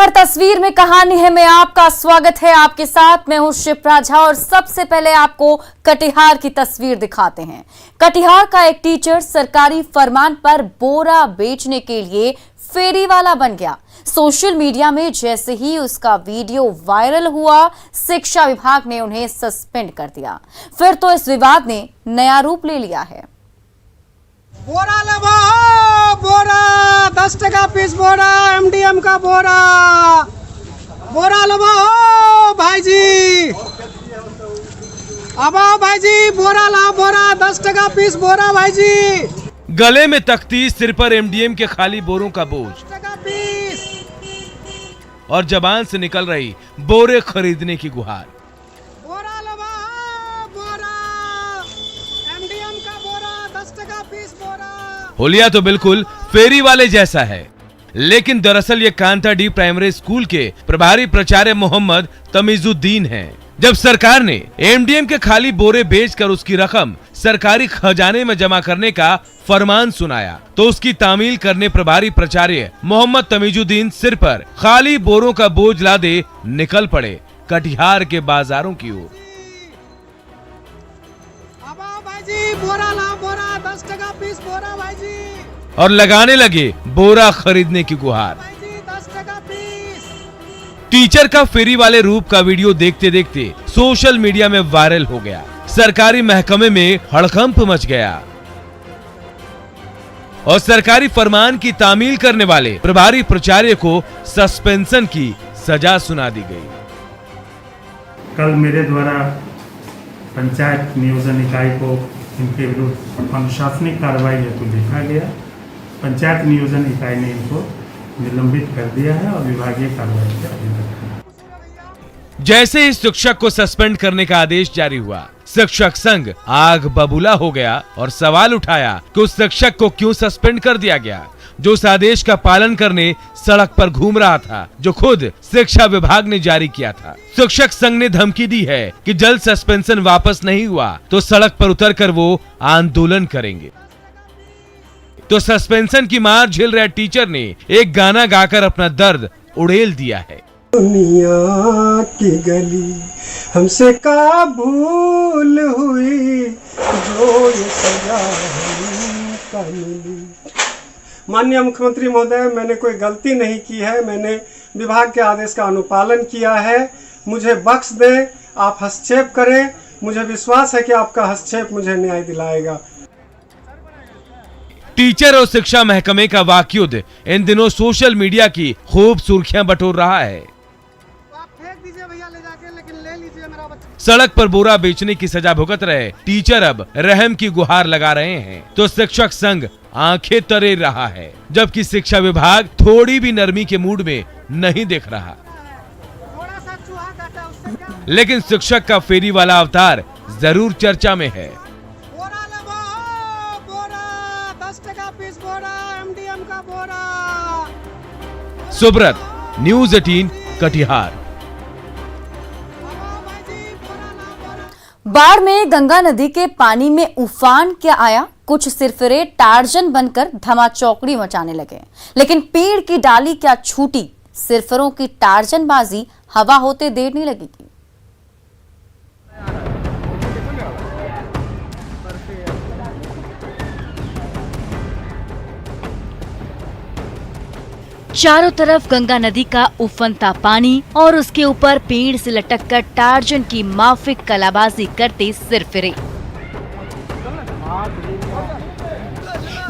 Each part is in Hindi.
हर तस्वीर में कहानी है में आपका स्वागत है। आपके साथ मैं हूं शिप्रा झा और सबसे पहले आपको कटिहार की तस्वीर दिखाते हैं। कटिहार का एक टीचर सरकारी फरमान पर बोरा बेचने के लिए फेरी वाला बन गया। सोशल मीडिया में जैसे ही उसका वीडियो वायरल हुआ, शिक्षा विभाग ने उन्हें सस्पेंड कर दिया। फिर तो इस विवाद ने नया रूप ले लिया है। बोरा लबा बोरा 10 टका पीस बोरा, एमडीएम का बोरा लबा भाईजी, अब आओ भाईजी, बोरा ला बोरा 10 टका पीस बोरा भाईजी। गले में तख्ती, सिर पर एमडीएम के खाली बोरों का बोझ, 10 टका पीस, और जबान से निकल रही बोरे खरीदने की गुहार। बोरा लबा बोरा, एमडीएम का बोरा 10 टका पीस बोरा। होलिया तो बिल्कुल फेरी वाले जैसा है, लेकिन दरअसल ये कांताडीह प्राइमरी स्कूल के प्रभारी प्राचार्य मोहम्मद तमीजुद्दीन हैं। जब सरकार ने एमडीएम के खाली बोरे बेचकर उसकी रकम सरकारी खजाने में जमा करने का फरमान सुनाया, तो उसकी तामील करने प्रभारी प्राचार्य मोहम्मद तमीजुद्दीन सिर पर खाली बोरों का बोझ लादे निकल पड़े कटिहार के बाजारों की ओर। बोरा ला बोरा 10 टका पीस बोरा भाईजी, और लगाने लगे बोरा खरीदने की गुहार। भाईजी 10 टका पीस। टीचर का फेरी वाले रूप का वीडियो देखते देखते सोशल मीडिया में वायरल हो गया। सरकारी महकमे में हड़कंप मच गया और सरकारी फरमान की तामील करने वाले प्रभारी प्राचार्य को सस्पेंशन की सजा सुना दी गई। कल मेरे द्वारा पंचायत नियोजन इकाई को इनके विरुद्ध अनुशासनिक कार्रवाई हेतु देखा गया। पंचायत नियोजन इकाई ने इनको निलंबित कर दिया है और विभागीय कार्रवाई के अधीन रखा है। जैसे ही शिक्षक को सस्पेंड करने का आदेश जारी हुआ, शिक्षक संघ आग बबूला हो गया और सवाल उठाया कि उस शिक्षक को क्यों सस्पेंड कर दिया गया, जो उस आदेश का पालन करने सड़क पर घूम रहा था, जो खुद शिक्षा विभाग ने जारी किया था। शिक्षक संघ ने धमकी दी है कि जल्द सस्पेंशन वापस नहीं हुआ तो सड़क पर उतरकर वो आंदोलन करेंगे। तो सस्पेंशन की मार झेल रहे टीचर ने एक गाना गाकर अपना दर्द उड़ेल दिया है। दुनिया की गली हमसे का भूल हुई, जो ये सजा हमको मिली। माननीय मुख्यमंत्री महोदय, मैंने कोई गलती नहीं की है, मैंने विभाग के आदेश का अनुपालन किया है। मुझे बख्श दें, आप हस्तक्षेप करें। मुझे विश्वास है कि आपका हस्तक्षेप मुझे न्याय दिलाएगा। टीचर और शिक्षा महकमे का वाकयुद्ध इन दिनों सोशल मीडिया की खूब सुर्खियां बटोर रहा है। आप फेंक दीजिए भैया ले जाके, लेकिन ले लीजिए मेरा बच्चा। सड़क पर बोरा बेचने की सजा भुगत रहे टीचर अब रहम की गुहार लगा रहे हैं, तो शिक्षक संघ आंखें तरे रहा है, जबकि शिक्षा विभाग थोड़ी भी नरमी के मूड में नहीं दिख रहा। थोड़ा सा चूहा काटा, उससे क्या? लेकिन शिक्षक का फेरी वाला अवतार जरूर चर्चा में है। बोरा लबा बोरा 10 टका पीस बोरा, एमडीएम का बोरा। सुब्रत, न्यूज़ 18 कटिहार। बाढ़ में गंगा नदी के पानी में उफान क्या आया, कुछ सिरफिरे टार्जन बनकर धमाचौकड़ी मचाने लगे, लेकिन पेड़ की डाली क्या छूटी, सिरफिरों की टार्जनबाजी हवा होते देर नहीं लगेगी। चारों तरफ गंगा नदी का उफनता पानी और उसके ऊपर पेड़ से लटककर टार्जन की माफिक कलाबाजी करते सिरफिरे।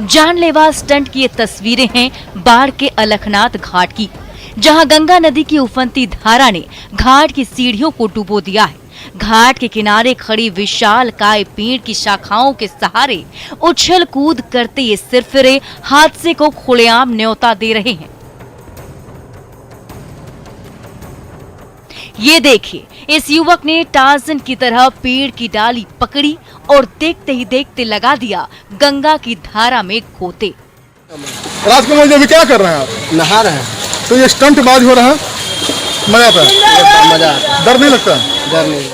जानलेवा स्टंट की ये तस्वीरें हैं बाढ़ के अलखनाथ घाट की, जहां गंगा नदी की उफनती धारा ने घाट की सीढ़ियों को डुबो दिया है। घाट के किनारे खड़ी विशाल काय पेड़ की शाखाओं के सहारे उछल कूद करते ये सिरफिरे हादसे को खुलेआम न्योता दे रहे हैं। ये देखिए, इस युवक ने टार्जन की तरह पेड़ की डाली पकड़ी और देखते ही देखते लगा दिया गंगा की धारा में गोते। राजकुमार जी अभी क्या कर रहे हैं आप? नहा रहे हैं। तो ये स्टंट बाज हो रहा है, मजा आता है? मजा आता है। डर नहीं लगता? डर नहीं।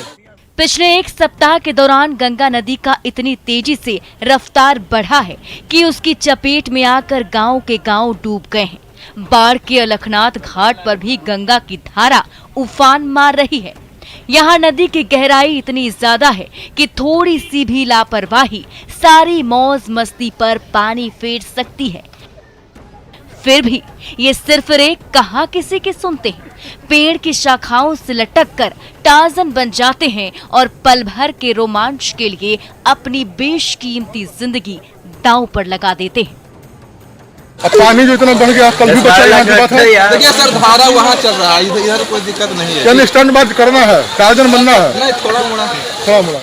पिछले एक सप्ताह के दौरान गंगा नदी का इतनी तेजी से रफ्तार बढ़ा है कि उसकी चपेट में आकर गांव के गांव डूब गए हैं। बाढ़ के अलखनाथ घाट पर भी गंगा की धारा उफान मार रही है। यहाँ नदी की गहराई इतनी ज्यादा है कि थोड़ी सी भी लापरवाही सारी मौज मस्ती पर पानी फेर सकती है। फिर भी ये सिर्फ रे कहाँ किसी की सुनते हैं। पेड़ की शाखाओं से लटक कर टार्ज़न बन जाते हैं और पल भर के रोमांच के लिए अपनी बेशकीमती जिंदगी दांव पर लगा देते हैं। अब पानी जो इतना बढ़ गया, कल भी बच्चा यहाँ की बात है। देखिए सर, धारा वहाँ चल रहा है, इधर कोई दिक्कत नहीं है। चल स्टैंड बात करना है, टार्ज़न बनना है, नहीं थोड़ा मोड़ा।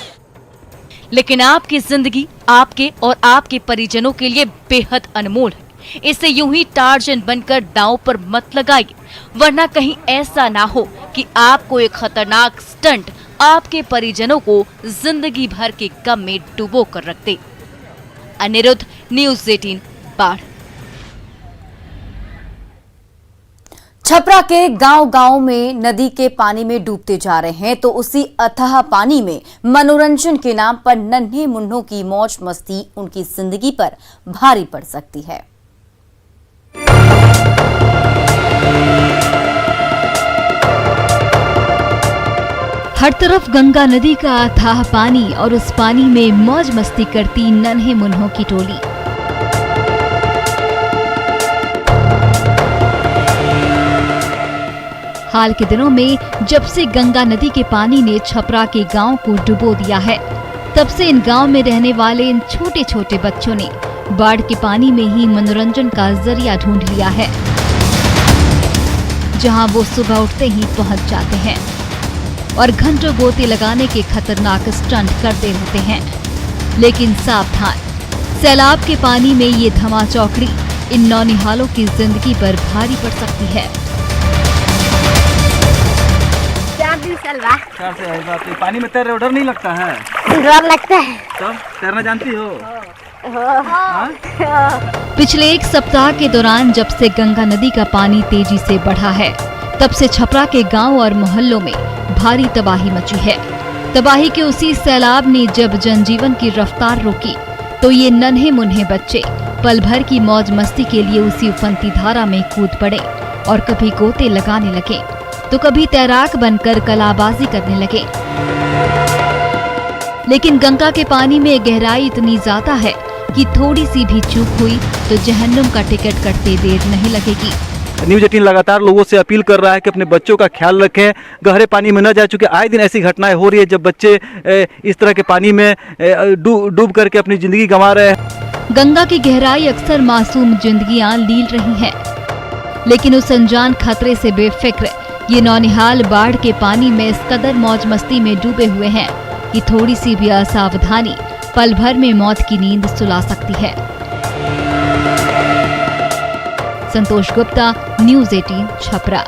लेकिन आपकी जिंदगी आपके और आपके परिजनों के लिए बेहद अनमोल है। इसे यूं ही टार्ज़न बनकर दांव पर मत लगाइए, वरना कहीं ऐसा ना हो कि आपको एक खतरनाक स्टंट आपके परिजनों को जिंदगी भर के गम में डुबो कर रख दे। अनिरुद्ध, न्यूज़ 18 बाढ़। छपरा के गांव-गांव में नदी के पानी में डूबते जा रहे हैं, तो उसी अथाह पानी में मनोरंजन के नाम पर नन्हे मुन्नों की मौज मस्ती उनकी जिंदगी पर भारी पड़ सकती है। हर तरफ गंगा नदी का अथाह पानी और उस पानी में मौज मस्ती करती नन्हे मुन्नों की टोली। हाल के दिनों में जब से गंगा नदी के पानी ने छपरा के गांव को डुबो दिया है, तब से इन गांव में रहने वाले इन छोटे छोटे बच्चों ने बाढ़ के पानी में ही मनोरंजन का जरिया ढूंढ लिया है, जहां वो सुबह उठते ही पहुंच जाते हैं और घंटों गोते लगाने के खतरनाक स्टंट करते रहते हैं। लेकिन सावधान, सैलाब के पानी में ये धमाचौकड़ी इन नौनिहालों की जिंदगी पर भारी पड़ सकती है। 4 दिन चल रहा है। 4 से है बात। पानी में तैर रहे हो, डर नहीं लगता है? डर लगता है। तब तैरना जानती हो? पिछले 1 सप्ताह के दौरान जब से गंगा नदी का पानी तेजी से बढ़ा है, तब से छपरा के गांव और मोहल्लों में भारी तबाही मची है। तबाही के उसी सैलाब ने जब जनजीवन की रफ्तार रोकी, तो ये नन्हे मुन्हे बच्चे पल भर की मौज मस्ती के लिए उसी उफनती धारा में कूद पड़े और कभी गोते लगाने लगे तो कभी तैराक बनकर कलाबाजी करने लगे। लेकिन गंगा के पानी में गहराई इतनी ज्यादा है कि थोड़ी सी भी चूक हुई तो जहन्नुम का टिकट कटते देर नहीं लगेगी। न्यूज़ 18 लगातार लोगों से अपील कर रहा है कि अपने बच्चों का ख्याल रखें, गहरे पानी में न जाए, चूंकि आए दिन ऐसी घटनाएं हो रही है जब बच्चे इस तरह के पानी में डूब करके अपनी जिंदगी गंवा रहे हैं। गंगा की गहराई अक्सर मासूम जिंदगियां लील रही हैं, लेकिन उस अनजान खतरे से बेफिक्र ये नौनिहाल बाढ़ के पानी में इस कदर मौज मस्ती में डूबे हुए हैं कि थोड़ी सी भी असावधानी पल भर में मौत की नींद सुला सकती है। संतोष गुप्ता, न्यूज़ 18 छपरा।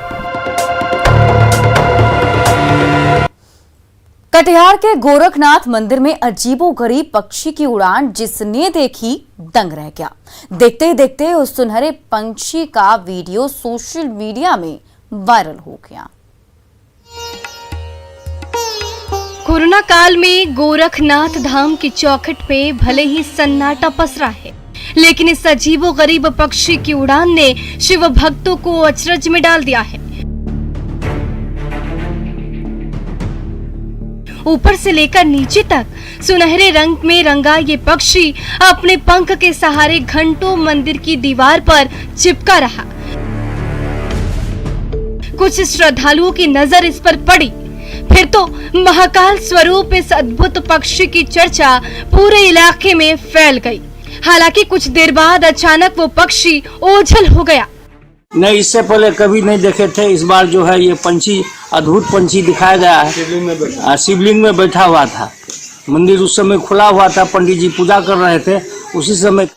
कटिहार के गोरखनाथ मंदिर में अजीबोगरीब पक्षी की उड़ान जिसने देखी दंग रह गया। देखते ही देखते उस सुनहरे पंछी का वीडियो सोशल मीडिया में वायरल हो गया। कोरोना काल में गोरखनाथ धाम की चौखट पे भले ही सन्नाटा पसरा है, लेकिन इस अजीबोगरीब पक्षी की उड़ान ने शिव भक्तों को अचरज में डाल दिया है। ऊपर से लेकर नीचे तक सुनहरे रंग में रंगा ये पक्षी अपने पंख के सहारे घंटों मंदिर की दीवार पर चिपका रहा। कुछ श्रद्धालुओं की नजर इस पर पड़ी, फिर तो महाकाल स्वरूप इस अद्भुत पक्षी की चर्चा पूरे इलाके में फैल गई। हालांकि कुछ देर बाद अचानक वो पक्षी ओझल हो गया। नहीं, इससे पहले कभी नहीं देखे थे। इस बार जो है ये पंछी, अद्भुत पंछी दिखाया गया है। शिवलिंग में बैठा हुआ था। मंदिर उस समय खुला हुआ था, पंडित जी पूजा कर रहे थे उसी समय।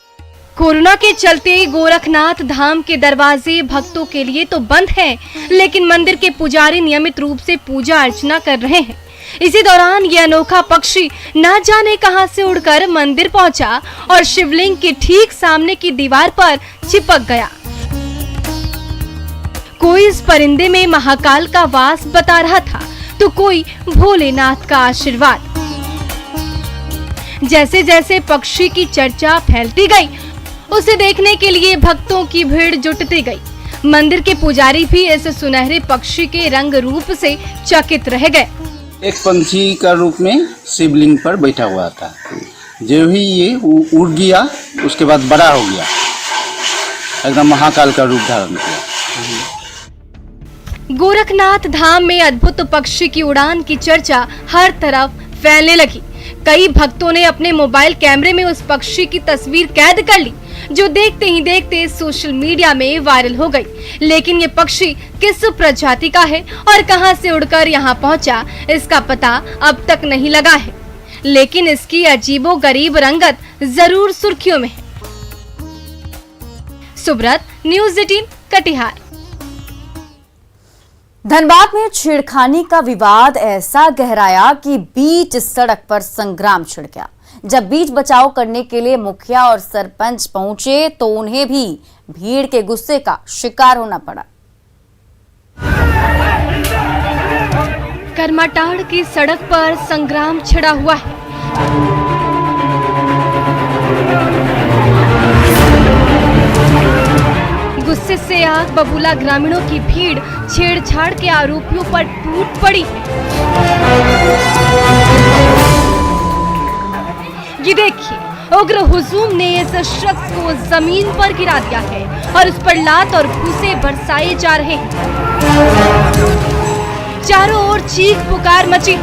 कोरोना के चलते गोरखनाथ धाम के दरवाजे भक्तों के लिए तो बंद हैं, लेकिन मंदिर के पुजारी नियमित रूप से पूजा अर्चना कर रहे हैं। इसी दौरान ये अनोखा पक्षी न जाने कहां से उड़कर मंदिर पहुंचा और शिवलिंग के ठीक सामने की दीवार पर चिपक गया। कोई इस परिंदे में महाकाल का वास बता रहा था, तो कोई भोलेनाथ का आशीर्वाद। जैसे जैसे पक्षी की चर्चा फैलती गई, उसे देखने के लिए भक्तों की भीड़ जुटती गई। मंदिर के पुजारी भी इस सुनहरे पक्षी के रंग रूप से चकित रह गए। एक पंछी का रूप में शिवलिंग पर बैठा हुआ था। जो ही ये उड़ गया, उसके बाद बड़ा हो गया, एकदम महाकाल का रूप धारण किया। गोरखनाथ धाम में अद्भुत पक्षी की उड़ान की चर्चा हर तरफ फैलने लगी। कई भक्तों ने अपने मोबाइल कैमरे में उस पक्षी की तस्वीर कैद कर ली, जो देखते ही देखते सोशल मीडिया में वायरल हो गई। लेकिन ये पक्षी किस प्रजाति का है और कहां से उड़कर यहां पहुंचा, इसका पता अब तक नहीं लगा है। लेकिन इसकी अजीबोगरीब रंगत जरूर सुर्खियों में है। सुब्रत, न्यूज़ 18 कटिहार। धनबाद में छेड़खानी का विवाद ऐसा गहराया कि बीच सड़क पर संग्राम छिड़ गया। जब बीच बचाव करने के लिए मुखिया और सरपंच पहुंचे तो उन्हें भी भीड़ के गुस्से का शिकार होना पड़ा। करमाटाड़ की सड़क पर संग्राम छिड़ा हुआ है। गुस्से से आग बबूला ग्रामीणों की भीड़ छेड़छाड़ के आरोपियों पर टूट पड़ी। ये देखिए, उग्र हुजूम ने इस शख्स को जमीन पर गिरा दिया है और उस पर लात और घूंसे बरसाए जा रहे हैं। चारों ओर चीख पुकार मची।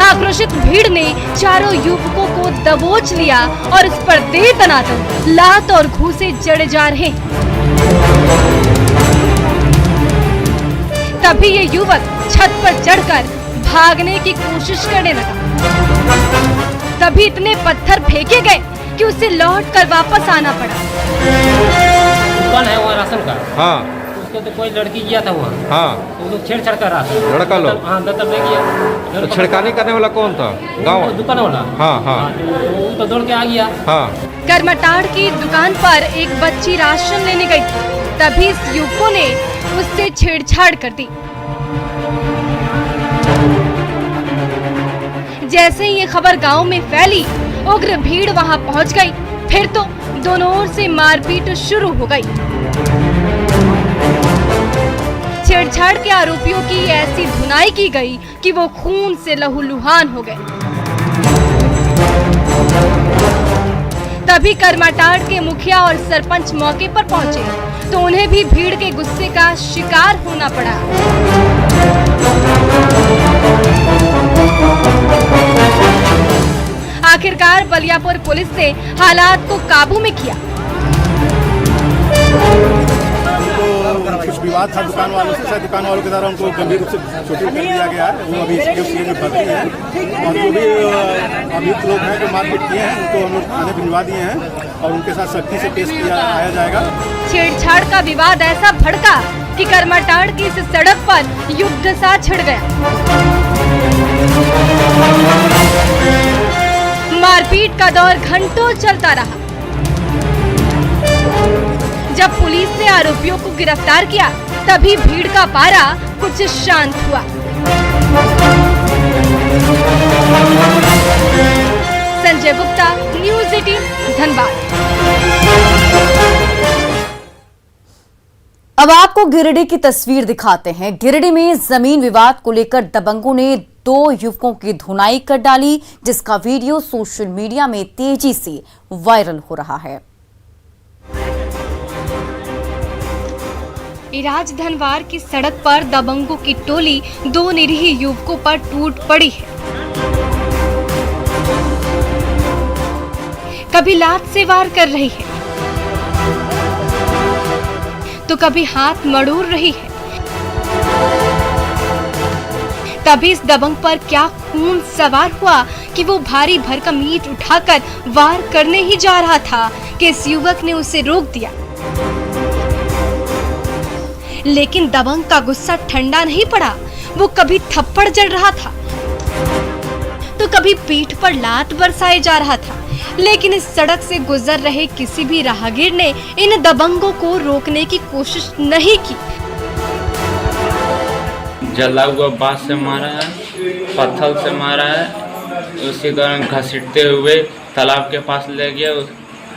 आक्रोशित भीड़ ने चारों युवकों को दबोच लिया और उस पर दे दनादन लात और घूंसे जड़े जा रहे हैं। तभी ये युवक छत पर चढ़कर भागने की कोशिश करने लगा। तभी इतने पत्थर फेंके गए कि उसे लौटकर वापस आना पड़ा। दुकान है वहाँ राशन का। हाँ। उसको तो कोई लड़की गया था वहाँ। हाँ। तो लोग छेड़छाड़ कर रहा था। लड़का लोग। हाँ, दत्तक ले गया। तो छिड़कानी करने वाला कौन था? गाँव दुकान वाला। हाँ हाँ। वो तो दौड़ के आ गया। हाँ। करमाटाड़ की दुकान पर एक बच्ची राशन लेने गई थी। तभी इस युवकों ने उससे छेड़छाड़ कर दी। जैसे ही ये खबर गांव में फैली, उग्र भीड़ वहां पहुंच गई। फिर तो दोनों ओर से मारपीट शुरू हो गई। छेड़छाड़ के आरोपियों की ऐसी धुनाई की गई कि वो खून से लहूलुहान हो गए। तभी करमाटाड़ के मुखिया और सरपंच मौके पर पहुंचे तो उन्हें भी भीड़ के गुस्से का शिकार होना पड़ा। आखिरकार बलियापुर पुलिस ने हालात को काबू में किया। कुछ विवाद था दुकान वालों से, दुकान वालों के द्वारा उनको गंभीर रूप से चोटिल कर दिया गया है। वो अभी सीएम में भर्ती है और जो भी अभियुक्त लोग हैं जो मारपीट किए हैं उनको हम लोग थाने भिजवा दिए हैं और उनके साथ सख्ती से पेश किया जाएगा। छेड़छाड़ का विवाद ऐसा भड़का कि करमाटाड़ की इस सड़क पर युद्ध सा छिड़ गया। मारपीट का दौर घंटों चलता रहा। जब पुलिस ने आरोपियों को गिरफ्तार किया तभी भीड़ का पारा कुछ शांत हुआ। संजय गुप्ता, न्यूज़ 18 धनबाद। अब आपको गिरिडीह की तस्वीर दिखाते हैं। गिरिडीह में जमीन विवाद को लेकर दबंगों ने 2 युवकों की धुनाई कर डाली, जिसका वीडियो सोशल मीडिया में तेजी से वायरल हो रहा है। इराज धनवार की सड़क पर दबंगों की टोली 2 निरीह युवकों पर टूट पड़ी है। कभी लात से वार कर रही है तो कभी हाथ मड़ोड़ रही है। तभी इस दबंग पर क्या खून सवार हुआ कि वो भारी भरकम ईंट उठाकर वार करने ही जा रहा था कि इस युवक ने उसे रोक दिया। लेकिन दबंग का गुस्सा ठंडा नहीं पड़ा। वो कभी थप्पड़ जड़ रहा था तो कभी पीठ पर लात बरसाए जा रहा था। लेकिन इस सड़क से गुजर रहे किसी भी राहगीर ने इन दबंगों को रोकने की कोशिश नहीं की। जला हुआ बांस से मारा है, पत्थर से मारा है, उसी दौरान घसीटते हुए तालाब के पास ले गया।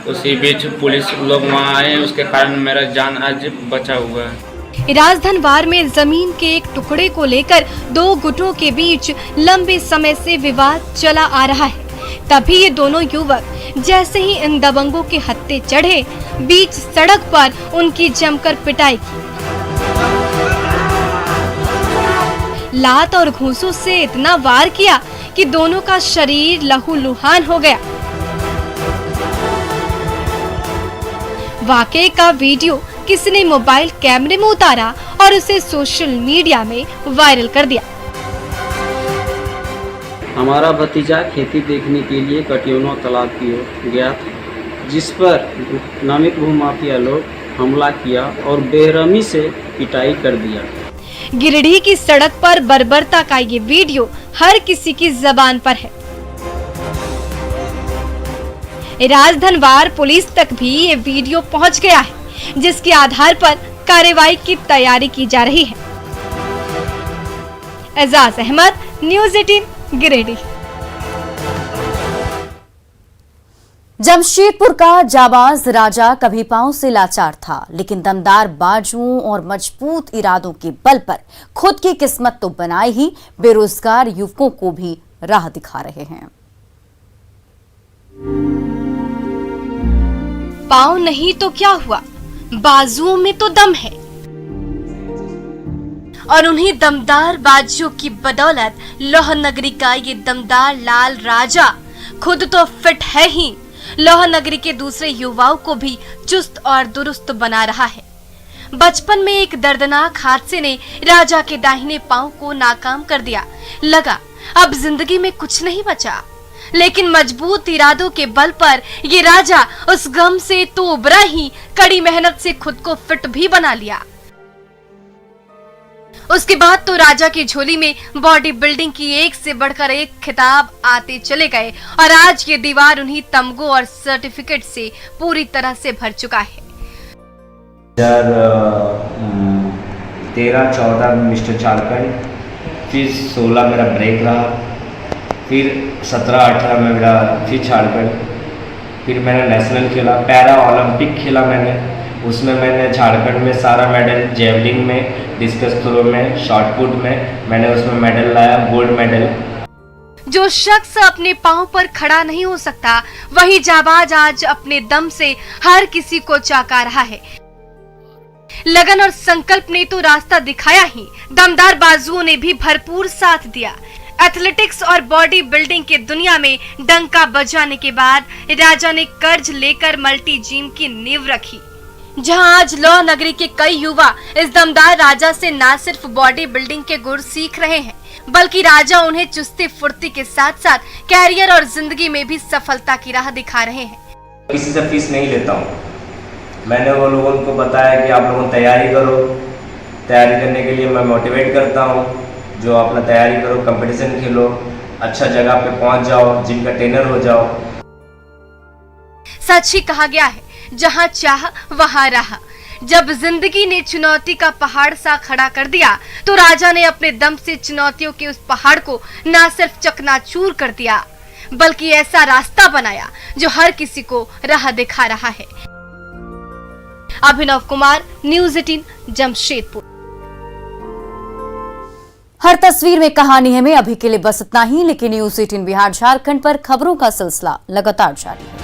उसी बीच पुलिस लोग वहाँ आए, उसके कारण मेरा जान आज बचा हुआ है। राजधनवार में जमीन के एक टुकड़े को लेकर दो गुटों के बीच लंबे समय से विवाद चला आ रहा है। तभी ये दोनों युवक जैसे ही इन दबंगों के हत्थे चढ़े, बीच सड़क पर उनकी जमकर पिटाई की। लात और घूंसों से इतना वार किया कि दोनों का शरीर लहूलुहान हो गया। वाकये का वीडियो किसी ने मोबाइल कैमरे में उतारा और उसे सोशल मीडिया में वायरल कर दिया। हमारा भतीजा खेती देखने के लिए कटियोना तालाब की ओर गया था, जिस पर नामित भूमाफिया लोग हमला किया और बेरहमी से पिटाई कर दिया। गिरिडीह की सड़क पर बर्बरता का ये वीडियो हर किसी की जबान पर है। राजधनवार पुलिस तक भी ये वीडियो पहुंच गया है, जिसके आधार पर कार्रवाई की तैयारी की जा रही है। एजाज अहमद, न्यूज़ 18 गिरिडीह। जमशेदपुर का जाबाज राजा कभी पांव से लाचार था, लेकिन दमदार बाजुओं और मजबूत इरादों के बल पर खुद की किस्मत तो बनाए ही बेरोजगार युवकों को भी राह दिखा रहे हैं। पाँव नहीं तो क्या हुआ, बाजुओं में तो दम है, और उन्हीं दमदार बाजुओं की बदौलत लौह नगरी का ये दमदार लाल राजा खुद तो फिट है ही, लौह नगरी के दूसरे युवाओं को भी चुस्त और दुरुस्त बना रहा है। बचपन में एक दर्दनाक हादसे ने राजा के दाहिने पांव को नाकाम कर दिया। लगा अब जिंदगी में कुछ नहीं बचा, लेकिन मजबूत इरादों के बल पर ये राजा उस गम से तो उबरा ही, कड़ी मेहनत से खुद को फिट भी बना लिया। उसके बाद तो राजा की झोली में बॉडी बिल्डिंग की एक से बढ़कर एक खिताब आते चले गए, और आज ये दीवार उन्हीं तमगों और सर्टिफिकेट से पूरी तरह से भर चुका है। 13-14 मिस्टर झारखंड, फिर 16 मेरा ब्रेक रहा, फिर 17-18 में मेरा फिर झारखंड, फिर मैंने नेशनल खेला, पैरा ओलंपिक खेला मैंने, उसमें मैंने झारखंड में सारा मेडल, जेवलिंग में, डिस्कस थ्रो में, शॉट पुट में मैंने उसमें मेडल लाया, गोल्ड मेडल। जो शख्स अपने पांव पर खड़ा नहीं हो सकता, वही जाबाज आज अपने दम से हर किसी को चौंका रहा है। लगन और संकल्प ने तो रास्ता दिखाया ही, दमदार बाजुओं ने भी भरपूर साथ दिया। एथलेटिक्स और बॉडी बिल्डिंग के दुनिया में डंका बजाने के बाद राजा ने कर्ज लेकर मल्टी जिम की नींव रखी, जहां आज लौह नगरी के कई युवा इस दमदार राजा से न सिर्फ बॉडी बिल्डिंग के गुर सीख रहे हैं, बल्कि राजा उन्हें चुस्ती फुर्ती के साथ साथ कैरियर और जिंदगी में भी सफलता की राह दिखा रहे हैं। किसी से फीस नहीं लेता हूँ। मैंने वो लोगों को बताया कि आप लोगों तैयारी करो, तैयारी करने के लिए मैं मोटिवेट करता हूँ, जो अपना तैयारी करो, कंपटीशन खेलो, अच्छा जगह पे पहुंच जाओ, जिम का ट्रेनर हो जाओ। सच ही कहा गया है, जहां चाह वहां राह। जब जिंदगी ने चुनौती का पहाड़ सा खड़ा कर दिया, तो राजा ने अपने दम से चुनौतियों के उस पहाड़ को न सिर्फ चकनाचूर कर दिया, बल्कि ऐसा रास्ता बनाया जो हर किसी को राह दिखा रहा है। अभिनव कुमार, न्यूज़ 18 जमशेदपुर। हर तस्वीर में कहानी है में अभी के लिए बस इतना ही, लेकिन न्यूज़ 18 बिहार झारखंड पर खबरों का सिलसिला लगातार जारी है।